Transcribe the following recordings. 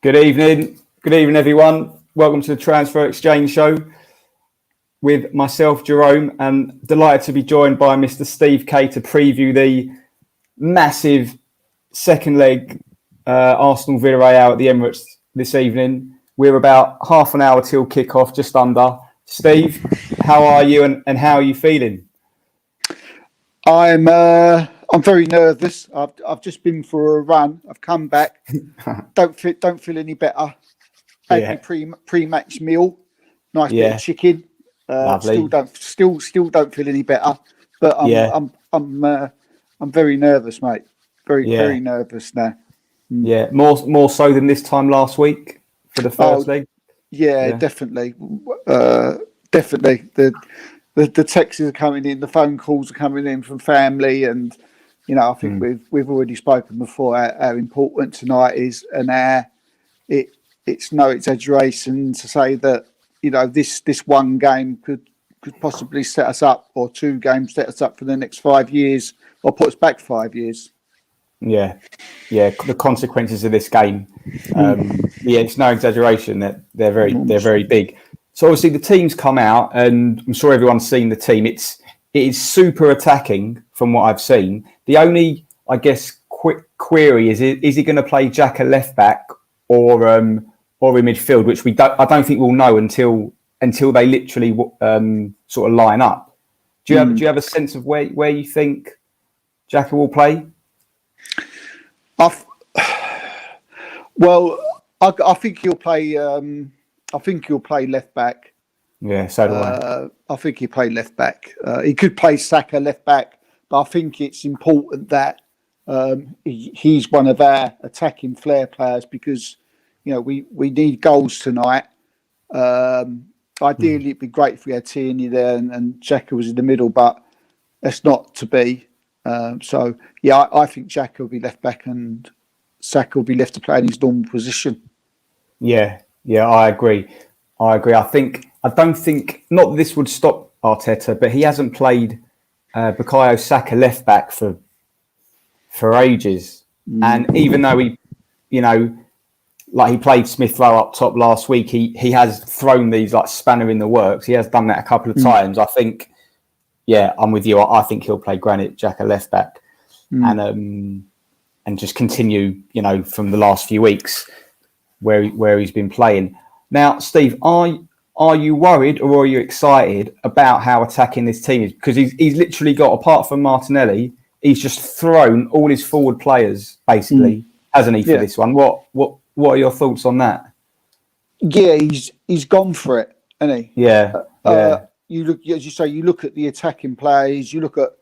Good evening. Good evening, everyone. Welcome to the Transfer Exchange Show with myself, Jerome, and delighted to be joined by Mr. Steve Kay to preview the massive second leg Arsenal Villarreal at the Emirates this evening. We're about half an hour till kickoff, just under. Steve, how are you and how are you feeling? I'm very nervous. I've just been for a run. I've come back. Don't feel any better. Had my pre-match meal. Nice bit of chicken. Lovely. Still don't feel any better. But I'm very nervous, mate. Very nervous now. Yeah, more so than this time last week for the first leg. Yeah, definitely. Definitely. The texts are coming in, the phone calls are coming in from family, and I think we've already spoken before how important tonight is, and it's no exaggeration to say that this one game could possibly set us up, or two games set us up for the next 5 years, or put us back 5 years. Yeah. The consequences of this game, it's no exaggeration that they're very big. So obviously the team's come out, and I'm sure everyone's seen the team. It is super attacking from what I've seen. The only, I guess, quick query is he going to play Jack at left back or in midfield, which I don't think we'll know until they literally sort of line up. Do you have a sense of where you think Jack will play? I think he'll play. I think he'll play left back. Yeah, so do I. I think he'll play left back. He could play Saka left back, but I think it's important that he's one of our attacking flair players, because we need goals tonight. Ideally, it'd be great if we had Tierney there and Xhaka was in the middle, but that's not to be. I think Xhaka will be left back and Saka will be left to play in his normal position. Yeah, I agree. I don't think, not that this would stop Arteta, but he hasn't played Bukayo Saka left back for ages. And even though he played Smith Rowe up top last week, he has thrown these like spanner in the works. He has done that a couple of times. I think, I'm with you. I think he'll play Granit Xhaka left back and just continue, from the last few weeks where he's been playing. Now, Steve, are you worried or are you excited about how attacking this team is? Because he's literally got, apart from Martinelli, he's just thrown all his forward players, basically, hasn't he, for this one? What are your thoughts on that? Yeah, he's gone for it, hasn't he? Yeah. You look, as you say, you look at the attacking plays, you look at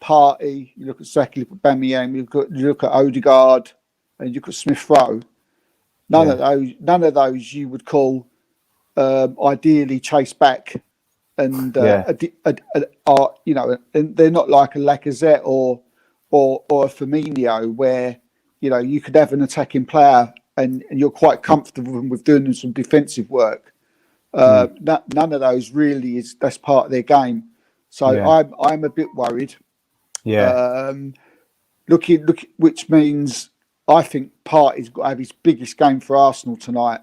Partey, you look at Saka, you look at Aubameyang, you look at Odegaard, and you look at Smith Rowe. None of those you would call ideally chase back, and are and they're not like a Lacazette or a Firmino, where you could have an attacking player and you're quite comfortable with doing some defensive work. None of those really that's part of their game. So I'm a bit worried. Which means I think Partey's got to have his biggest game for Arsenal tonight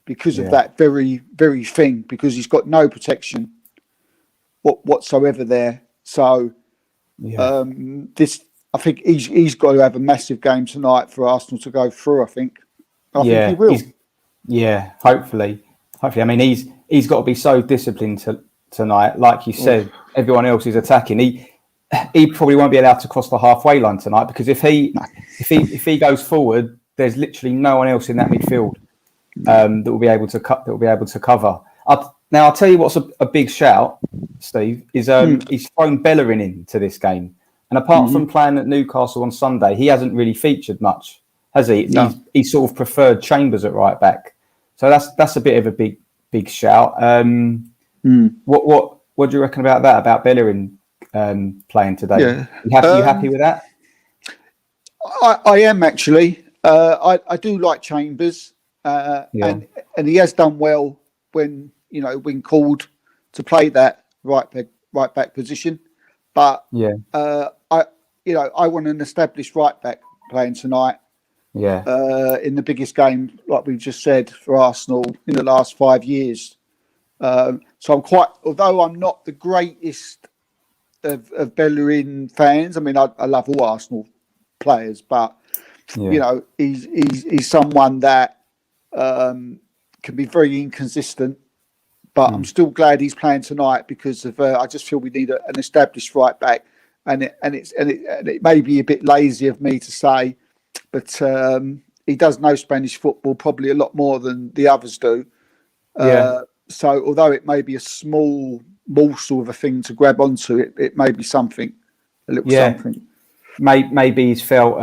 because of that very, very thing, because he's got no protection whatsoever there. So I think he's got to have a massive game tonight for Arsenal to go through. I think he will. Hopefully. I mean, he's got to be so disciplined tonight. Like you said, everyone else is attacking. He probably won't be allowed to cross the halfway line tonight, because if he goes forward, there's literally no one else in that midfield that will be able to cover. Now I'll tell you what's a big shout, Steve, is he's thrown Bellerin into this game, and apart from playing at Newcastle on Sunday, he hasn't really featured much, has he? No. He's sort of preferred Chambers at right back, so that's a bit of a big shout. What do you reckon about that? About Bellerin playing today? Yeah. You happy with that? I am actually. I do like Chambers, and he has done well when called to play that right back position. But I want an established right back playing tonight. Yeah. In the biggest game, like we've just said, for Arsenal in the last 5 years. So although I'm not the greatest of Bellerin fans, I mean, I love all Arsenal players, but he's someone that can be very inconsistent. But I'm still glad he's playing tonight because of I just feel we need an established right back, and it may be a bit lazy of me to say, but he does know Spanish football probably a lot more than the others do. So although it may be a small morsel of a thing to grab onto, it may be something, a little something. Maybe he's felt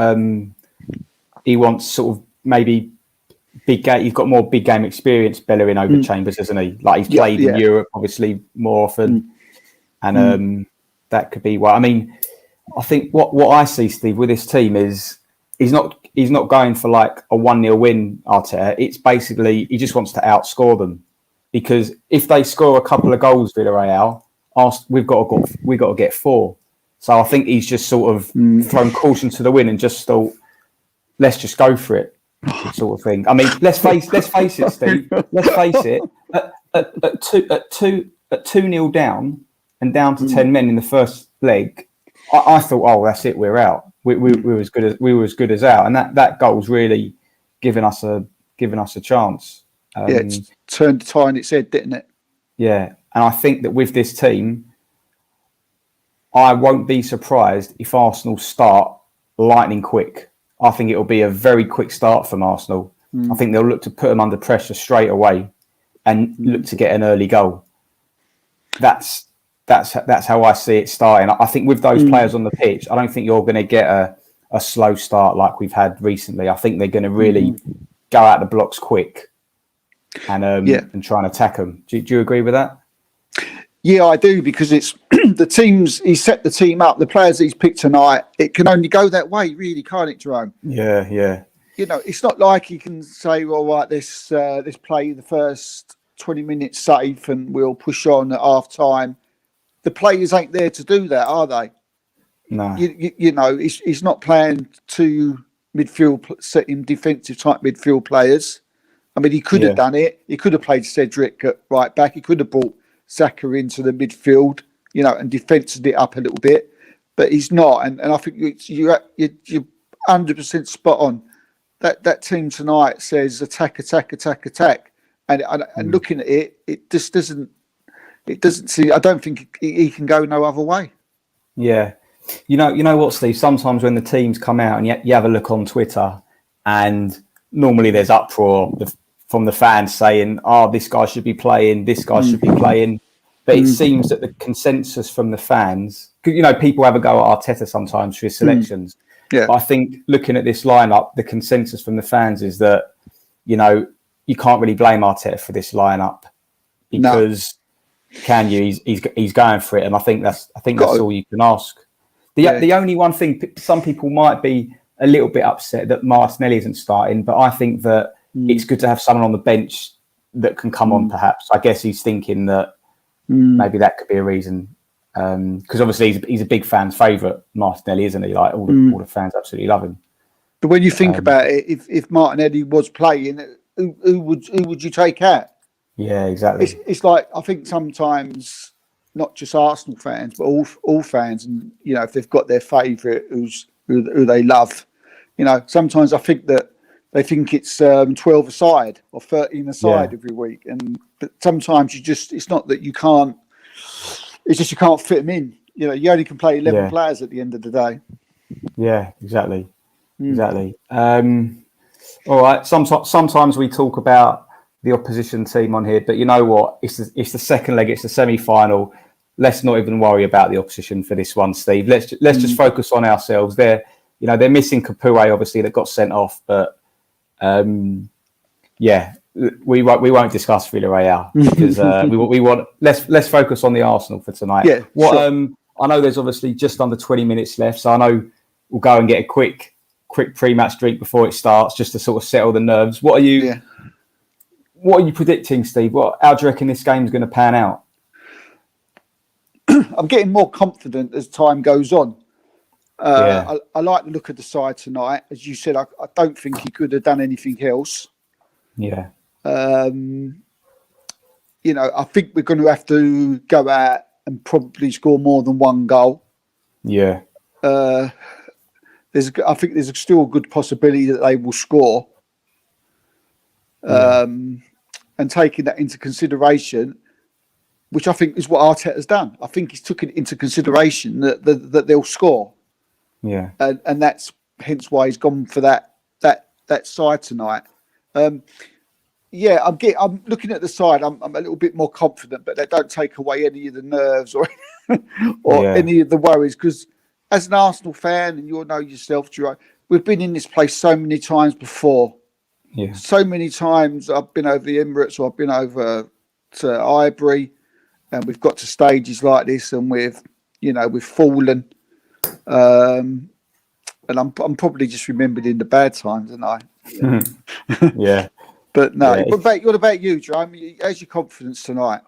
he wants sort of maybe big game. He's got more big game experience, Bellerin, over Chambers, isn't he? Like he's played in Europe, obviously, more often, and that could be why. I mean, I think what I see, Steve, with this team is he's not going for like a 1-0 win, Arteta. It's basically he just wants to outscore them, because if they score a couple of goals, Villarreal, we've got to get 4. So I think he's just sort of thrown caution to the wind and just thought, let's just go for it, sort of thing. I mean, let's face it, Steve. Let's face it. At 2-0 down and down to 10 men in the first leg, I thought, oh, that's it, we're out. We were as good as out, and that goal's really given us a chance. It's turned the tie on its head, didn't it? Yeah, and I think that with this team, I won't be surprised if Arsenal start lightning quick. I think it'll be a very quick start from Arsenal. I think they'll look to put them under pressure straight away and look to get an early goal. That's how I see it starting. I think with those players on the pitch, I don't think you're going to get a slow start like we've had recently. I think they're going to really go out the blocks quick and try and attack them. Do you agree with that? Yeah, I do, because it's the teams he set the team up, the players he's picked tonight. It can only go that way, really, can't it, Jerome? Yeah. You know, it's not like he can say, "Well, right, let's play the first 20 minutes safe, and we'll push on at half time." The players ain't there to do that, are they? No. You know, he's not playing 2 midfield, setting defensive type midfield players. I mean, he could have done it. He could have played Cedric at right back. He could have brought Saka into the midfield, you know, and defended it up a little bit, but he's not. And I think you're 100% spot on. That team tonight says attack, and looking at it, it just doesn't. It doesn't see. I don't think he can go no other way. Yeah, you know what, Steve? Sometimes when the teams come out and you have a look on Twitter, and normally there's uproar from the fans saying, "Oh, this guy should be playing. This guy should be playing." But it seems that the consensus from the fans, you know, people have a go at Arteta sometimes for his selections. But I think looking at this lineup, the consensus from the fans is that, you know, you can't really blame Arteta for this lineup, because can you? He's going for it, and I think that's all you can ask. The only one thing, some people might be a little bit upset that Martinelli isn't starting, but I think that it's good to have someone on the bench that can come on. Perhaps I guess he's thinking that maybe that could be a reason, because obviously he's a big fan's favourite, Martinelli, isn't he? Like all the fans absolutely love him. But when you think about it, if Martinelli was playing, who would you take out? Yeah, exactly. It's like, I think sometimes not just Arsenal fans, but all fans, and you know, if they've got their favourite who they love, you know, sometimes I think that they think it's 12 aside or 13 aside every week, but sometimes it's not that you can't. It's just you can't fit them in. You know, you only can play 11 players at the end of the day. Yeah, exactly. All right. Sometimes we talk about the opposition team on here, but you know what? It's the second leg. It's the semi-final. Let's not even worry about the opposition for this one, Steve. Let's just focus on ourselves. They're missing Capoue, obviously, that got sent off, but we won't discuss Villarreal because we want let's focus on the Arsenal for tonight. Yeah. I know there's obviously just under 20 minutes left, so I know we'll go and get a quick pre-match drink before it starts, just to sort of settle the nerves. What are you predicting, Steve? How do you reckon this game's going to pan out? I'm getting more confident as time goes on. I like the look of the side tonight. As you said, I don't think he could have done anything else. Yeah. You know, I think we're going to have to go out and probably score more than one goal. Yeah. I think there's still a good possibility that they will score. And taking that into consideration, which I think is what Arteta's done. I think he's taken into consideration that they'll score. Yeah. And that's hence why he's gone for that side tonight. I'm looking at the side. I'm a little bit more confident, but that don't take away any of the nerves or any of the worries. Because as an Arsenal fan, and you'll know yourself, Jerome, we've been in this place so many times before. Yeah. So many times I've been over the Emirates, or I've been over to Highbury, and we've got to stages like this, and we've fallen. And I'm probably just remembered in the bad times, and I. Yeah. But no. Yeah. What about you, Jerome? How's your confidence tonight?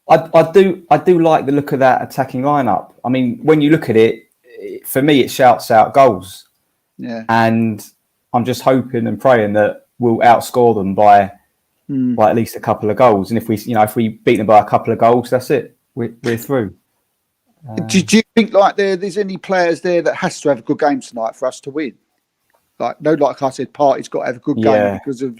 I do like the look of that attacking lineup. I mean, when you look at it, for me, it shouts out goals. Yeah. And I'm just hoping and praying that we'll outscore them by at least a couple of goals. And if we beat them by a couple of goals, that's it. We're through. Do you think like there's any players there that has to have a good game tonight for us to win? Like I said, Partey's got to have a good game because of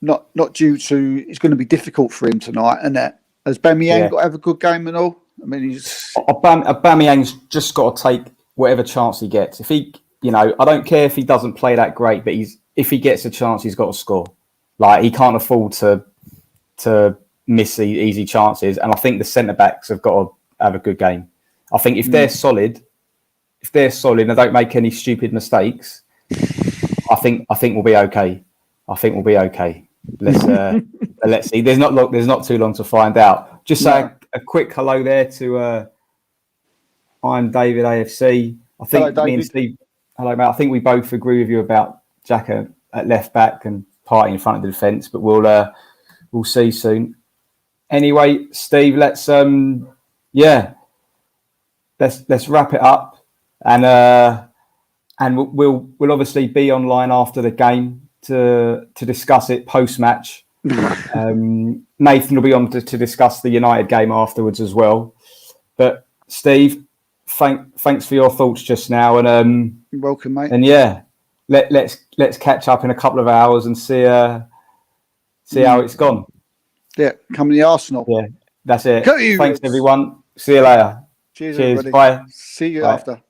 not due to it's going to be difficult for him tonight. And that has Aubameyang got to have a good game and all. I mean, Aubameyang's just got to take whatever chance he gets. If he, I don't care if he doesn't play that great, but if he gets a chance, he's got to score. Like he can't afford to miss the easy chances. And I think the centre backs have got to have a good game. I think if they're solid, and don't make any stupid mistakes, I think we'll be okay. Let's see. There's not too long to find out. Just say a quick hello there to I'm David AFC. I think me and Steve. Hello, mate. I think we both agree with you about Jack at left back and Partey in front of the defence, but we'll see soon. Anyway, Steve, let's wrap it up, and we'll obviously be online after the game to discuss it post match. Nathan will be on to discuss the United game afterwards as well. But Steve, thanks for your thoughts just now, and you're welcome, mate. And let's catch up in a couple of hours and see how it's gone. Yeah, come to the Arsenal. Yeah, that's it. Thanks everyone. See you later. Cheers. Everybody. Bye. See you Bye. after.